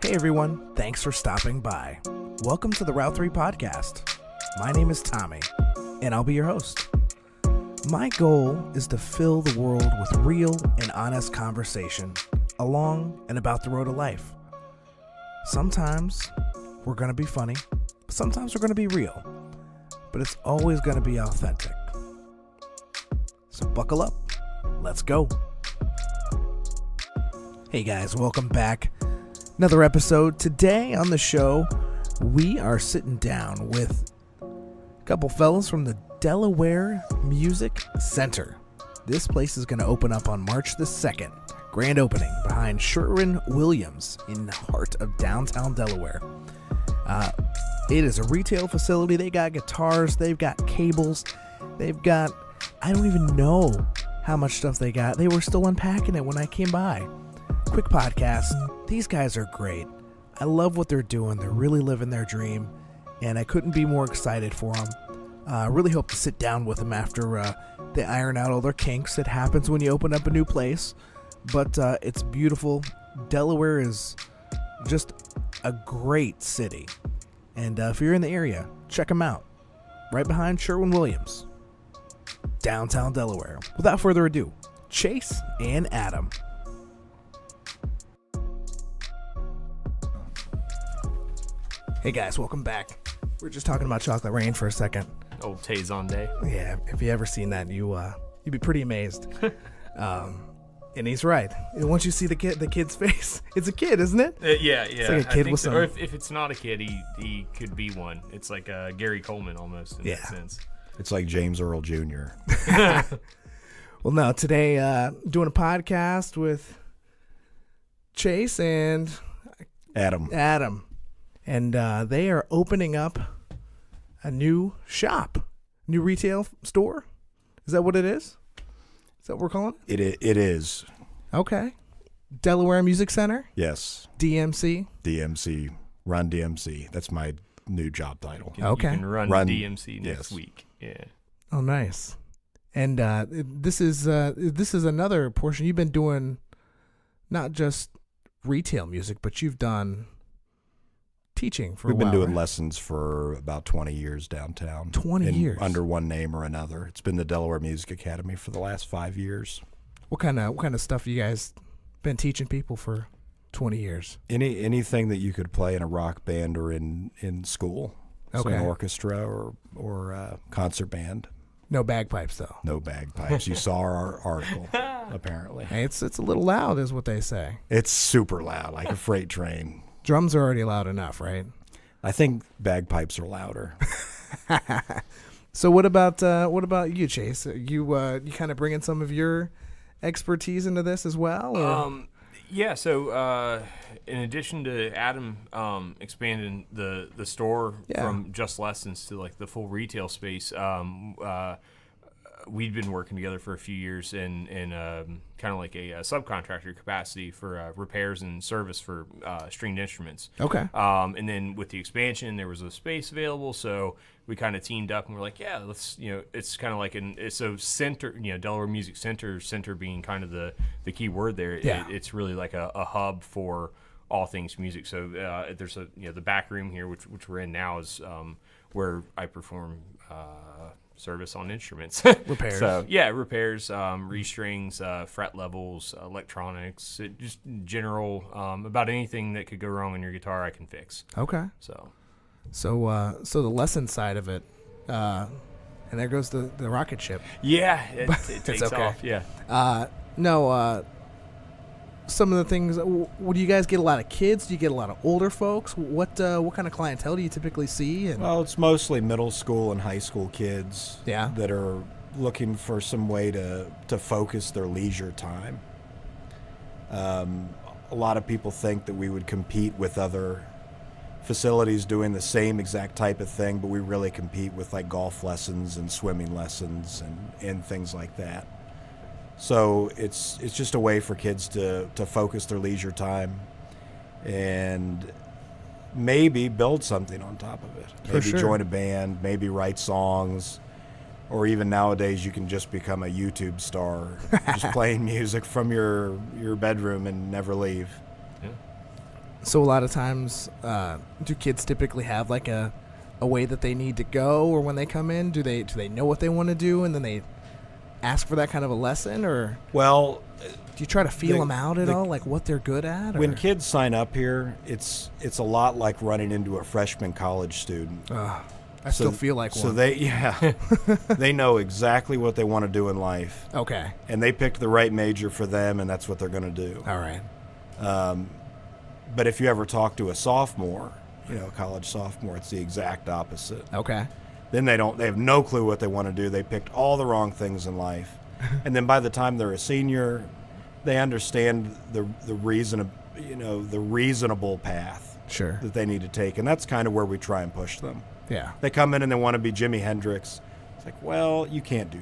Hey everyone, thanks for stopping by. Welcome to the Route 3 podcast. My name is Tommy, and I'll be your host. My goal is to fill the world with real and honest conversation along and about the road of life. Sometimes we're going to be funny, sometimes we're going to be real, but it's always going to be authentic. So buckle up, let's go. Hey guys, welcome back. Another episode. Today on the show, we are sitting down with a couple fellas from the Delaware Music Center. This place is going to open up on March the 2nd. Grand opening behind Sherwin Williams in the heart of downtown Delaware. It is a retail facility. They got guitars, they've got cables, they've got, I don't even know how much stuff they got. They were still unpacking it when I came by. Quick podcast. These guys are great. I love what they're doing. They're really living their dream, and I couldn't be more excited for them. I really hope to sit down with them after they iron out all their kinks. It happens when you open up a new place, but it's beautiful. Delaware is just a great city, and if you're in the area, check them out. Right behind Sherwin Williams, downtown Delaware. Without further ado, Chase and Adam. Hey guys, welcome back. We're just talking about Chocolate Rain for a second. Old Tazon Day. Yeah, if you ever seen that, you'd be pretty amazed. And he's right. And once you see the kid's face, it's a kid, isn't it? Yeah. It's like a kid with some. Or if it's not a kid, he could be one. It's like Gary Coleman almost in that sense. It's like James Earl Jr. Well, no, today doing a podcast with Chase and Adam. And they are opening up a new shop, new retail store. Is that what it is? Is that what we're calling it? It is. Okay. Delaware Music Center? Yes. DMC? DMC. Run DMC. That's my new job title. Okay. You can run DMC next week. Yeah. Oh, nice. And this is another portion. You've been doing not just retail music, but you've done teaching for a while. We've been doing lessons for about 20 years downtown. 20 years? Under one name or another. It's been the Delaware Music Academy for the last 5 years. What kind of stuff you guys been teaching people for 20 years? Anything that you could play in a rock band or in school. Okay. So an orchestra or concert band. No bagpipes, though. No bagpipes. You saw our article, apparently. Hey, it's a little loud, is what they say. It's super loud, like a freight train. Drums are already loud enough, right? I think bagpipes are louder. So what about you, Chase? You kind of bringing some of your expertise into this as well? Or? Yeah. So in addition to Adam expanding the store from just lessons to like the full retail space, we'd been working together for a few years in kind of like a subcontractor capacity for repairs and service for stringed instruments. Okay. And then with the expansion, there was a space available, so we kind of teamed up and we're like, yeah, let's, it's kind of like so center, Delaware Music Center being kind of the key word there. Yeah. It's really like a hub for all things music. So there's the back room here, which we're in now, is where I perform service on instruments. Repairs. So yeah, repairs, restrings, fret levels, electronics, just general, about anything that could go wrong on your guitar I can fix. Okay. So the lesson side of it, and there goes the rocket ship. Yeah, it takes okay. off. Yeah. Some of the things. Do you guys get a lot of kids? Do you get a lot of older folks? What kind of clientele do you typically see? Well, it's mostly middle school and high school kids that are looking for some way to focus their leisure time. A lot of people think that we would compete with other facilities doing the same exact type of thing, but we really compete with like golf lessons and swimming lessons and things like that. So it's just a way for kids to focus their leisure time and maybe build something on top of it. Maybe join a band, maybe write songs, or even nowadays you can just become a YouTube star, just playing music from your bedroom and never leave. So a lot of times, do kids typically have like a way that they need to go, or when they come in, do they know what they want to do, and then they ask for that kind of a lesson, or Well, do you try to feel them out at all, like what they're good at? Or? when kids sign up here, it's a lot like running into a freshman college student. I still feel like one. So they know exactly what they want to do in life. Okay. And they picked the right major for them, and that's what they're going to do. All right. But if you ever talk to a sophomore, a college sophomore, it's the exact opposite. Okay. Then they have no clue what they want to do. They picked all the wrong things in life. And then by the time they're a senior, they understand the reasonable path Sure. that they need to take. And that's kind of where we try and push them. Yeah. They come in and they want to be Jimi Hendrix. It's like, well, you can't do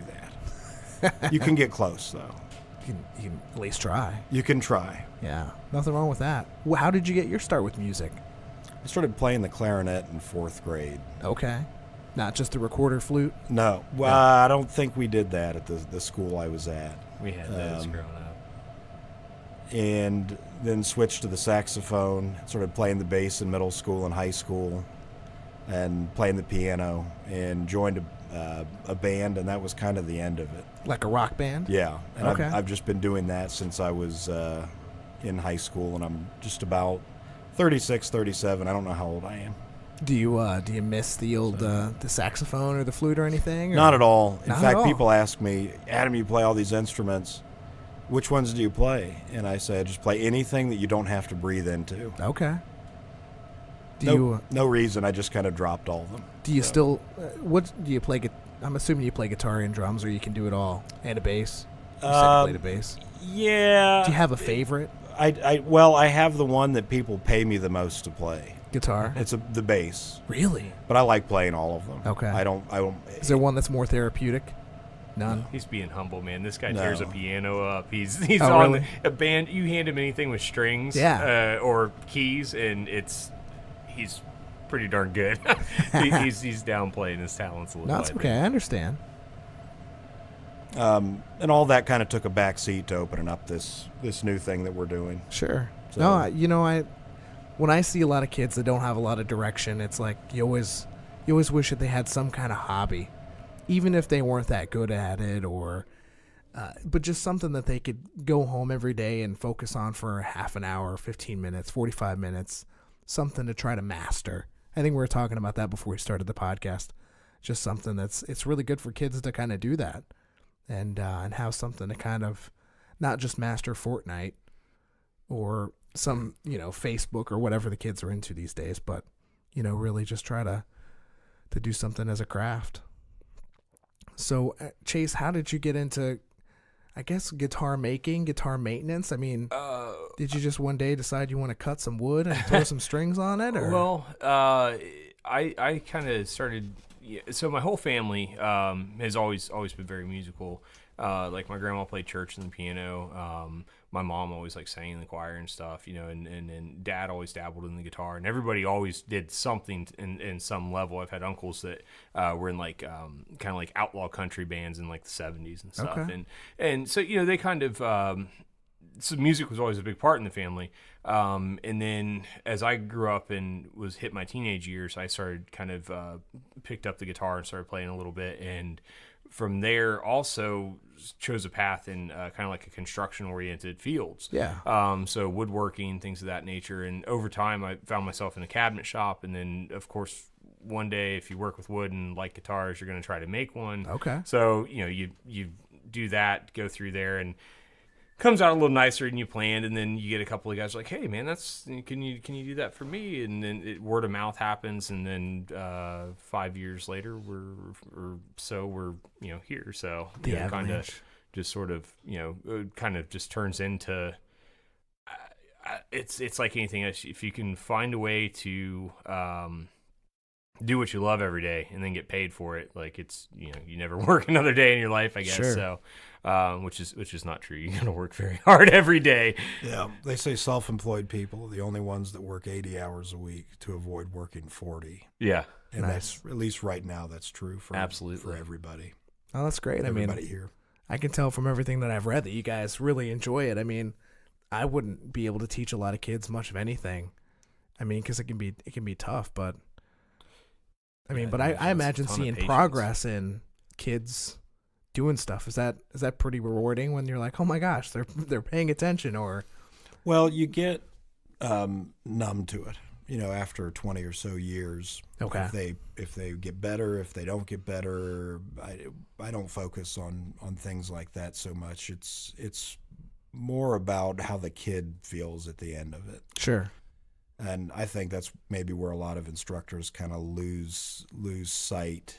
that. You can get close, though. You can at least try. You can try. Yeah. Nothing wrong with that. How did you get your start with music? I started playing the clarinet in 4th grade. Okay. Not just the recorder flute? No. Well, I don't think we did that at the school I was at. We had those growing up. And then switched to the saxophone, started playing the bass in middle school and high school, and playing the piano, and joined a band, and that was kind of the end of it. Like a rock band? Yeah. And Okay. I've just been doing that since I was in high school, and I'm just about 36, 37. I don't know how old I am. Do you miss the old the saxophone or the flute or anything? Or? Not at all. In Not at fact, all. people ask me, Adam, you play all these instruments. Which ones do you play? And I say, I just play anything that you don't have to breathe into. Okay. Do No reason. I just kind of dropped all of them. Do you still? What do you play? I'm assuming you play guitar and drums, or you can do it all, and a bass. You said you played a bass. Yeah. Do you have a favorite I have the one that people pay me the most to play. guitar? It's the bass. Really? But I like playing all of them. Okay. I don't. Is there one that's more therapeutic? None. He's being humble, man. This guy No. tears a piano up. He's Oh, on really? a band. You hand him anything with strings, or keys, and he's pretty darn good. he's downplaying his talents a little. No, it's okay. I understand. And all that kind of took a back seat to opening up this new thing that we're doing. Sure. So- No, when I see a lot of kids that don't have a lot of direction, it's like you always wish that they had some kind of hobby, even if they weren't that good at it, or but just something that they could go home every day and focus on for half an hour, 15 minutes, 45 minutes, something to try to master. I think we were talking about that before we started the podcast. Just something it's really good for kids to kind of do that, and have something to kind of not just master Fortnite or some, Facebook or whatever the kids are into these days, but, really just try to do something as a craft. So, Chase, how did you get into, I guess, guitar making, guitar maintenance? I mean, did you just one day decide you want to cut some wood and throw some strings on it? Or? Well, I kind of started. So my whole family has always been very musical. Like my grandma played church and the piano. My mom always sang in the choir and stuff, and dad always dabbled in the guitar, and everybody always did something in some level. I've had uncles that were in kind of like outlaw country bands in like the 70s and stuff. Okay. And so, they kind of, so music was always a big part in the family. And then as I grew up and hit my teenage years, I started kind of picked up the guitar and started playing a little bit, and from there also chose a path in kind of like a construction-oriented fields. Yeah. So woodworking, things of that nature. And over time, I found myself in a cabinet shop. And then, of course, one day, if you work with wood and like guitars, you're going to try to make one. Okay. So, you do that, go through there, and comes out a little nicer than you planned, and then you get a couple of guys like, "Hey, man, can you do that for me?" And then word of mouth happens, and then 5 years later, we're here. So The kind of avalanche. just sort of it kind of just turns into it's like anything else. If you can find a way to do what you love every day and then get paid for it, like it's you never work another day in your life, I guess. Sure. So which is not true. You gotta work very hard every day. Yeah, they say self-employed people are the only ones that work 80 hours a week to avoid working 40. Yeah, And Nice. that's, at least right now, that's true for Absolutely. for everybody. Oh, that's great. Everybody here. I can tell from everything that I've read that you guys really enjoy it. I mean, I wouldn't be able to teach a lot of kids much of anything. I mean, because it can be tough, but I mean, Yeah, but I imagine that's a ton of seeing patience. progress in kids doing stuff. Is that pretty rewarding when you're like, oh my gosh, they're paying attention? Or Well, you get numb to it, after 20 or so years. Okay. If they get better, if they don't get better, I don't focus on things like that so much. It's more about how the kid feels at the end of it. sure, And I think that's maybe where a lot of instructors kind of lose sight.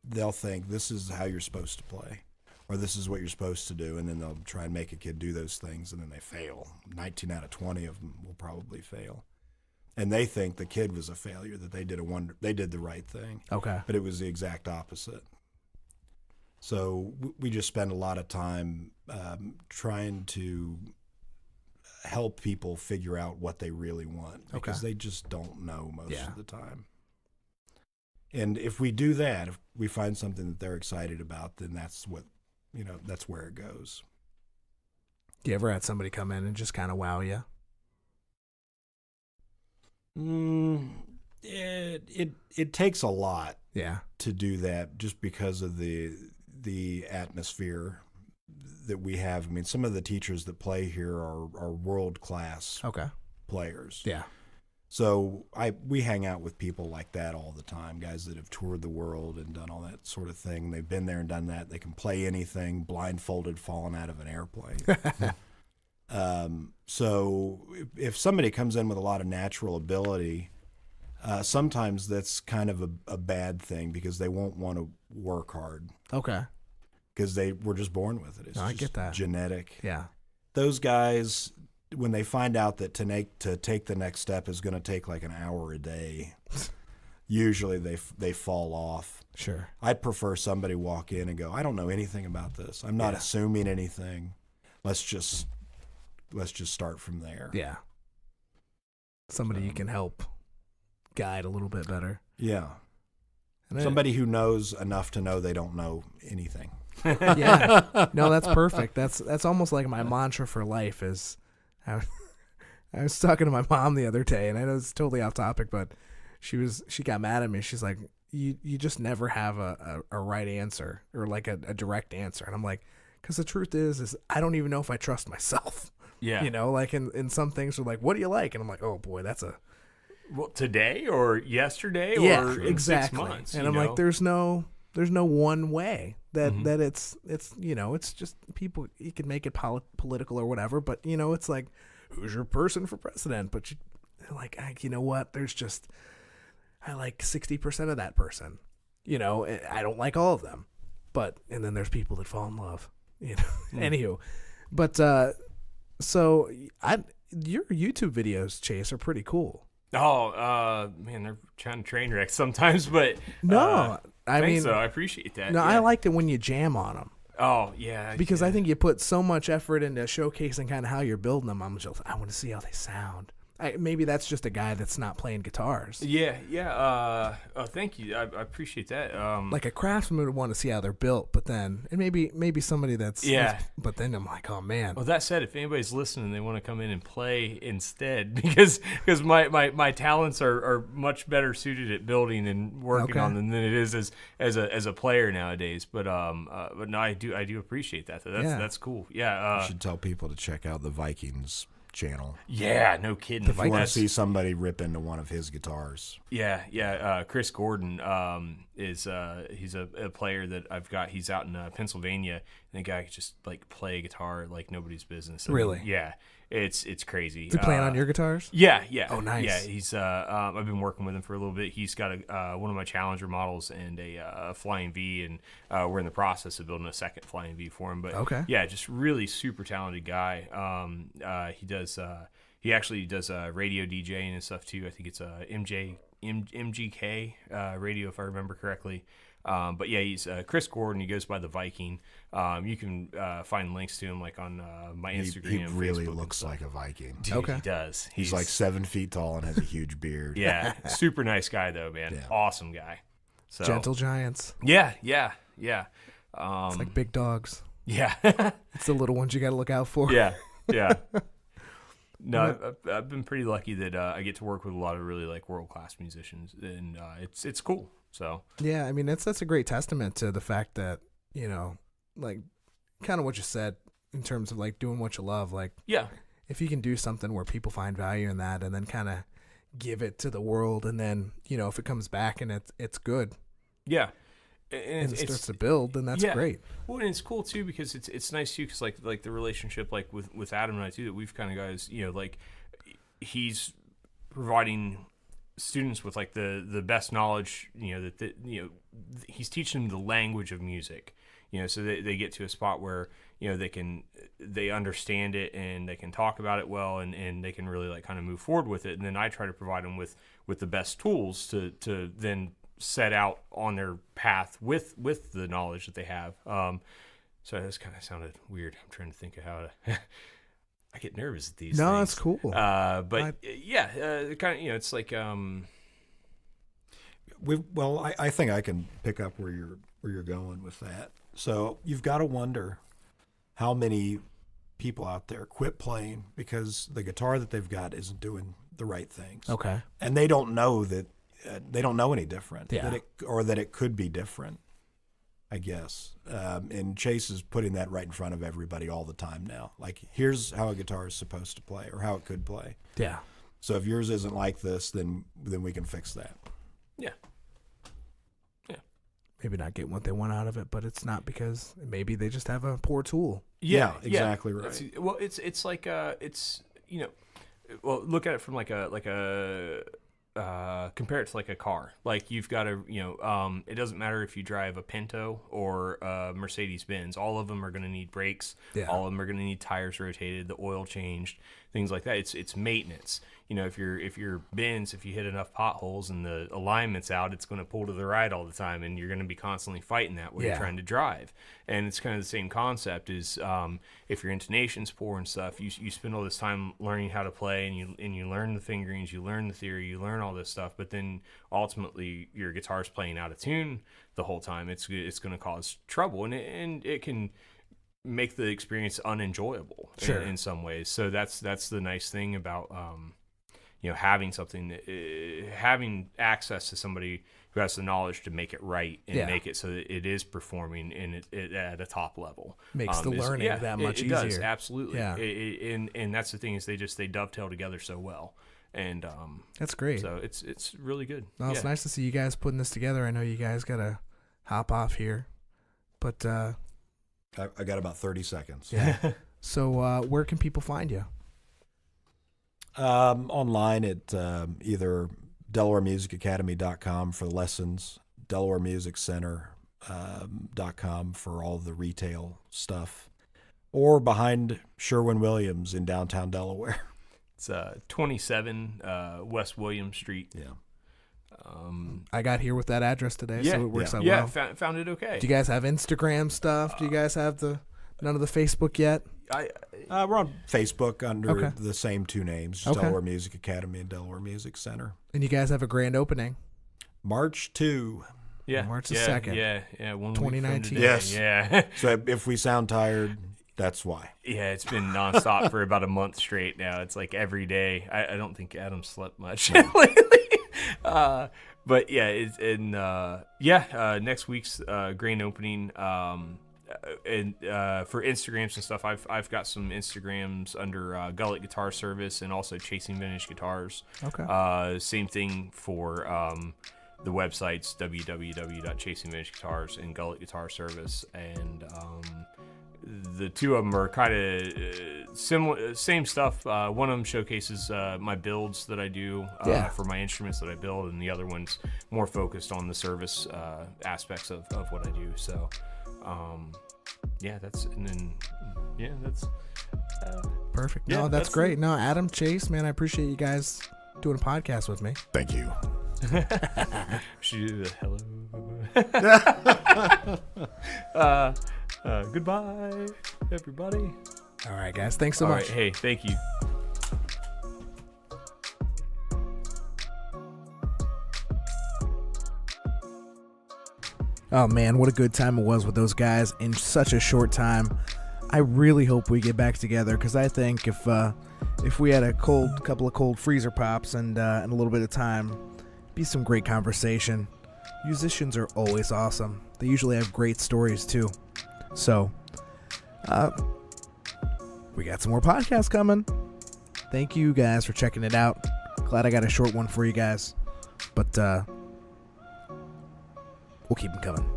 They'll think this is how you're supposed to play, or this is what you're supposed to do, and then they'll try and make a kid do those things, and then they fail. 19 out of 20 of them will probably fail, and they think the kid was a failure, that they did the right thing, okay, but it was the exact opposite. So we just spend a lot of time trying to help people figure out what they really want, because they just don't know most of the time. And if we do that, if we find something that they're excited about, then that's that's where it goes. You ever had somebody come in and just kind of wow you? It takes a lot Yeah. to do that, just because of the atmosphere that we have. I mean, some of the teachers that play here are world class Okay. players. Yeah. So we hang out with people like that all the time, guys that have toured the world and done all that sort of thing. They've been there and done that. They can play anything, blindfolded, falling out of an airplane. So if somebody comes in with a lot of natural ability, sometimes that's kind of a bad thing, because they won't want to work hard, Okay. because they were just born with it. It's No, I just get that. genetic. Yeah. Those guys, when they find out that to take the next step is going to take like an hour a day, usually they fall off. Sure. I'd prefer somebody walk in and go, I don't know anything about this. I'm not assuming anything. Let's just start from there. Yeah. Somebody you can help guide a little bit better. Yeah. And Somebody who knows enough to know they don't know anything. Yeah. No, that's perfect. That's almost like my mantra for life is I was talking to my mom the other day, and I know it's totally off topic, but she got mad at me. She's like, you just never have a right answer, or like a direct answer. And I'm like, because the truth is I don't even know if I trust myself. Yeah. Like in some things, are like, what do you like? And I'm like, oh boy, that's a Well, today or yesterday or in exactly. 6 months. And I'm like, there's no one way that it's it's just people. You can make it political or whatever, but it's like, who's your person for president? But you know what? I like 60% of that person. I don't like all of them, and then there's people that fall in love. Anywho, but so your YouTube videos, Chase, are pretty cool. Oh, man, they're trying to train wreck sometimes, but No, I mean, so I appreciate that. no, yeah. I liked it when you jam on them. Oh, yeah. Because I think you put so much effort into showcasing kind of how you're building them. I want to see how they sound. Maybe that's just a guy that's not playing guitars. Yeah. Thank you. I appreciate that. Like a craftsman would want to see how they're built, but then, and maybe somebody that's, but then I'm like, oh man. Well, that said, if anybody's listening, they want to come in and play instead, because my talents are much better suited at building and working on them than it is as a player nowadays. But no, I do appreciate that. That's cool. Yeah. You should tell people to check out the Vikings channel. Yeah, no kidding. If you want to see somebody rip into one of his guitars. Yeah. Chris Gordon he's a player that I've got. He's out in Pennsylvania, and the guy can just like play guitar like nobody's business. Really? Yeah. It's crazy. Is he playing on your guitars? Yeah. Oh, nice. Yeah, he's I've been working with him for a little bit. He's got one of my Challenger models and a Flying V, and we're in the process of building a second Flying V for him. But okay. Yeah, just really super talented guy. He actually does radio DJing and stuff too. I think it's MGK radio, if I remember correctly. But yeah, he's Chris Gordon. He goes by the Viking. You can find links to him like on my Instagram. He and really Facebook looks like a Viking. Dude, Okay. He does. He's like 7 feet tall and has a huge beard. Yeah, super nice guy though, man. Yeah. Awesome guy. So Gentle giants. Yeah. It's like big dogs. Yeah. It's the little ones you got to look out for. Yeah. No, I've been pretty lucky that I get to work with a lot of really like world-class musicians, and it's cool. So yeah, I mean that's a great testament to the fact that, you know, like kind of what you said in terms of like doing what you love. Like, yeah, if you can do something where people find value in that, and then kind of give it to the world, and then, you know, if it comes back and it's good, yeah. And it starts to build, then that's great. Well, and it's cool too because it's nice too because like the relationship like with Adam and I too, that we've kind of guys, you know, like he's providing students with like the best knowledge, you know, that you know, he's teaching them the language of music, you know, so they get to a spot where, you know, they understand it and they can talk about it well, and they can really like kind of move forward with it. And then I try to provide them with the best tools to then set out on their path with the knowledge that they have. So this kind of sounded weird. I'm trying to think of how to. I get nervous at these things. No, that's cool. But yeah, kind of, you know, it's like I think I can pick up where you're going with that. So you've got to wonder how many people out there quit playing because the guitar that they've got isn't doing the right things. Okay. And they don't know that. They don't know any different, yeah. that it could be different, I guess. And Chase is putting that right in front of everybody all the time now. Like, here's how a guitar is supposed to play, or how it could play. Yeah. So if yours isn't like this, then we can fix that. Yeah. Yeah. Maybe not getting what they want out of it, but it's not because maybe they just have a poor tool. Yeah, exactly right. It's like it's, you know, well, look at it from like a compare it to like a car. Like you've got to, you know, it doesn't matter if you drive a Pinto or a Mercedes Benz. All of them are going to need brakes. Yeah. All of them are going to need tires rotated, the oil changed, things like that. It's maintenance. You know, if you're Benz, if you hit enough potholes and the alignment's out, it's going to pull to the right all the time, and you're going to be constantly fighting that when you're trying to drive. And it's kind of the same concept. Is if your intonation's poor and stuff, you spend all this time learning how to play, and you learn the fingerings, you learn the theory, you learn all this stuff, but then ultimately your guitar's playing out of tune the whole time. It's going to cause trouble, and it can make the experience unenjoyable in some ways. So that's the nice thing about you know, having something that, having access to somebody who has the knowledge to make it right and make it so that it is performing and it at a top level. Makes the learning that much easier. It does, absolutely. Yeah. And that's the thing is they dovetail together so well. And that's great. So it's really good. Well, it's nice to see you guys putting this together. I know you guys got to hop off here, but I got about 30 seconds. Yeah. So where can people find you? Online at either DelawareMusicAcademy.com for lessons, DelawareMusicCenter.com for all the retail stuff, or behind Sherwin Williams in downtown Delaware. It's 27 West William Street. Yeah. I got here with that address today, so it works out well. Yeah, found it okay. Do you guys have Instagram stuff? Do you guys have none of the Facebook yet? We're on Facebook under the same two names, Okay. Delaware Music Academy and Delaware Music Center. And you guys have a grand opening. March 2. Yeah, March the 2nd. Yeah. 2019. Yes. Yeah. So if we sound tired, that's why. Yeah, it's been nonstop for about a month straight now. It's like every day. I don't think Adam slept much lately. But yeah, it's in next week's grand opening. And for Instagrams and stuff, I've got some Instagrams under Gullet Guitar Service and also Chasing Vintage Guitars. Okay. Same thing for the websites www.chasingvintageguitars and Gullet Guitar Service, and the two of them are kind of similar, same stuff. One of them showcases my builds that I do for my instruments that I build, and the other one's more focused on the service aspects of what I do. So. That's perfect. No, that's great. No, Adam, Chase, man, I appreciate you guys doing a podcast with me. Thank you. Hello. Goodbye, everybody. All right, guys. Thanks so much. Right, hey, thank you. Oh, man, what a good time it was with those guys in such a short time. I really hope we get back together because I think if if we had a couple of cold freezer pops and a little bit of time, be some great conversation. Musicians are always awesome. They usually have great stories too. So, we got some more podcasts coming. Thank you guys for checking it out. Glad I got a short one for you guys, but we'll keep them coming.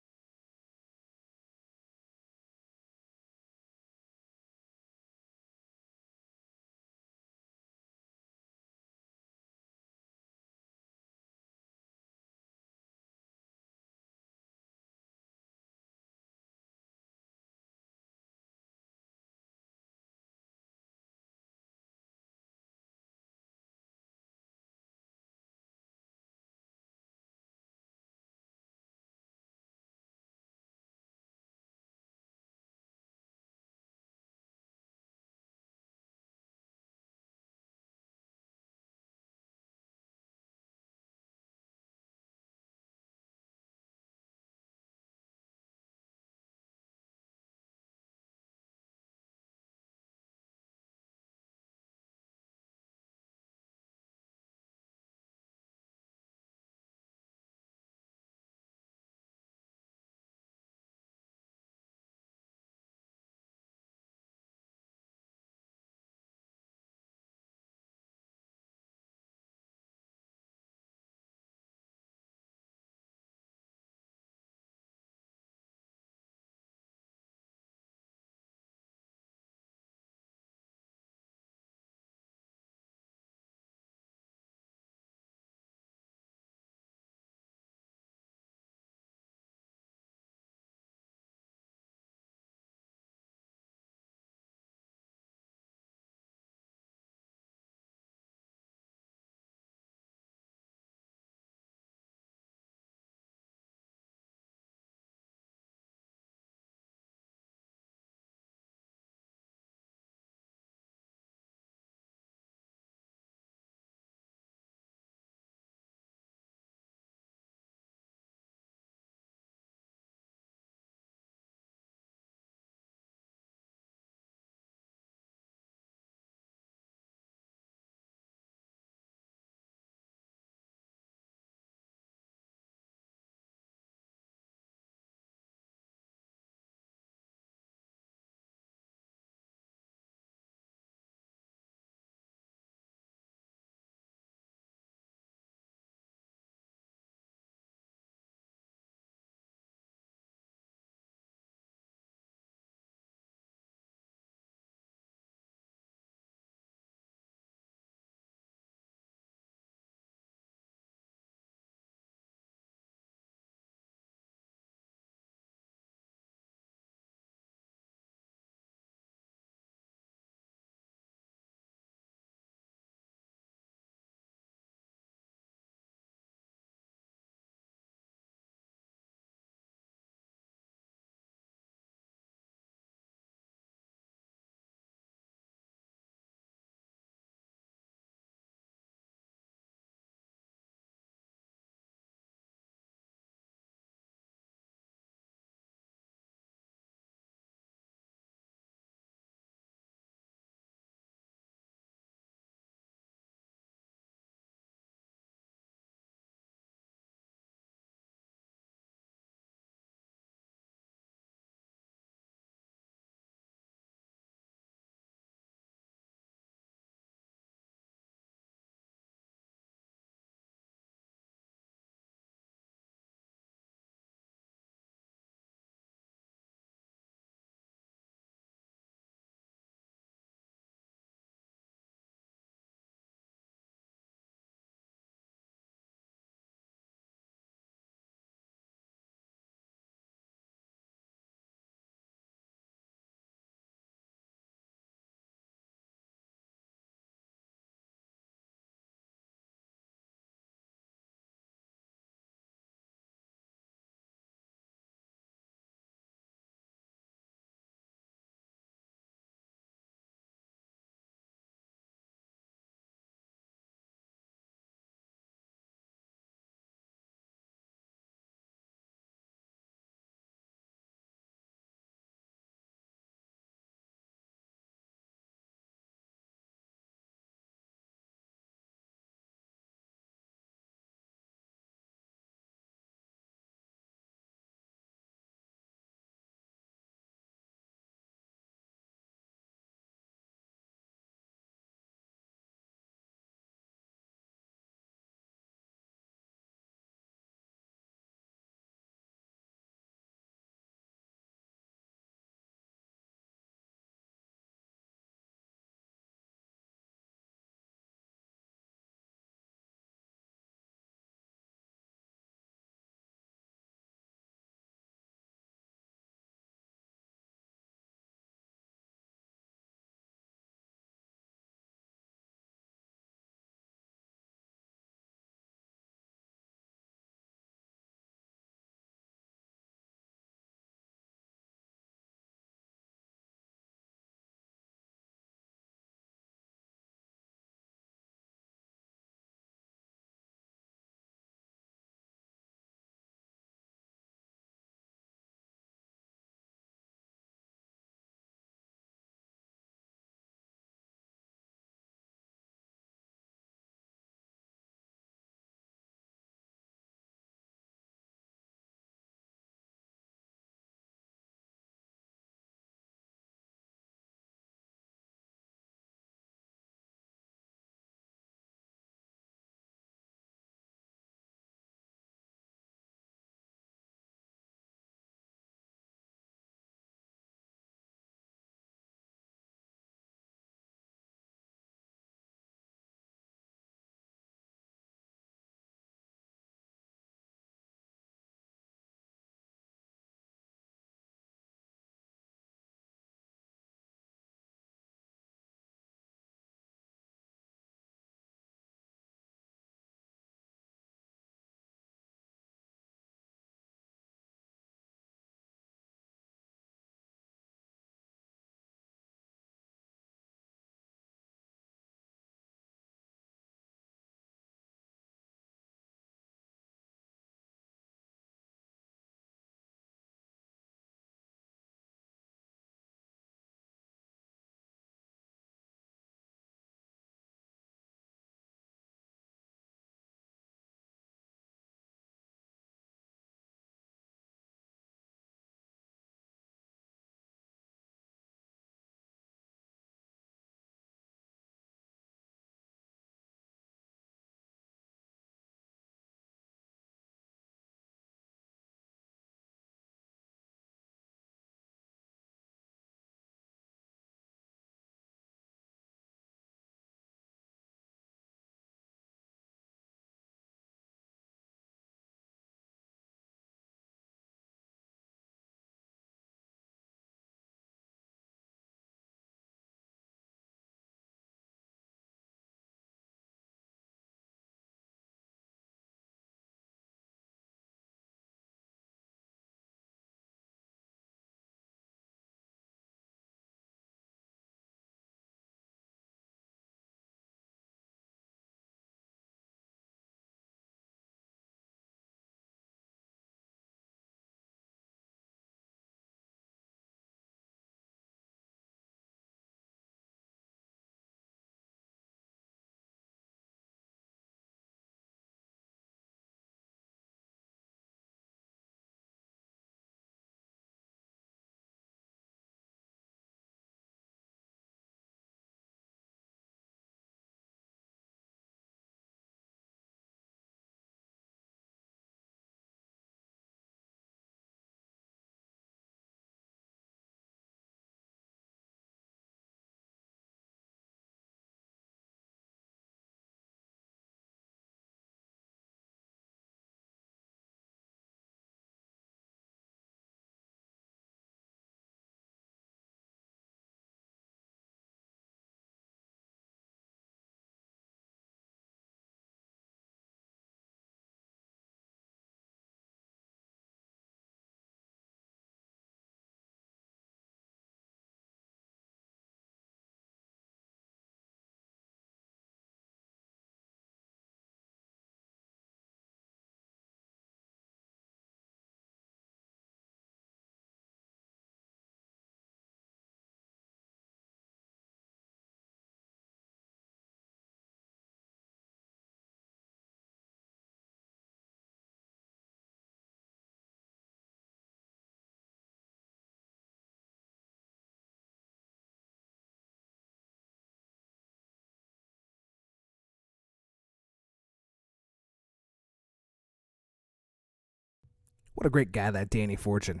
What a great guy, that Danny Fortune.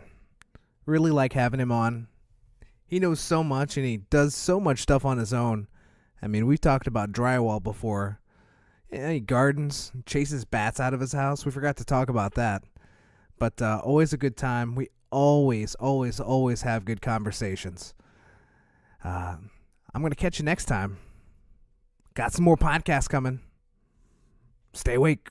Really like having him on. He knows so much, and he does so much stuff on his own. I mean, we've talked about drywall before. Yeah, he gardens, chases bats out of his house. We forgot to talk about that. But always a good time. We always have good conversations. I'm going to catch you next time. Got some more podcasts coming. Stay awake.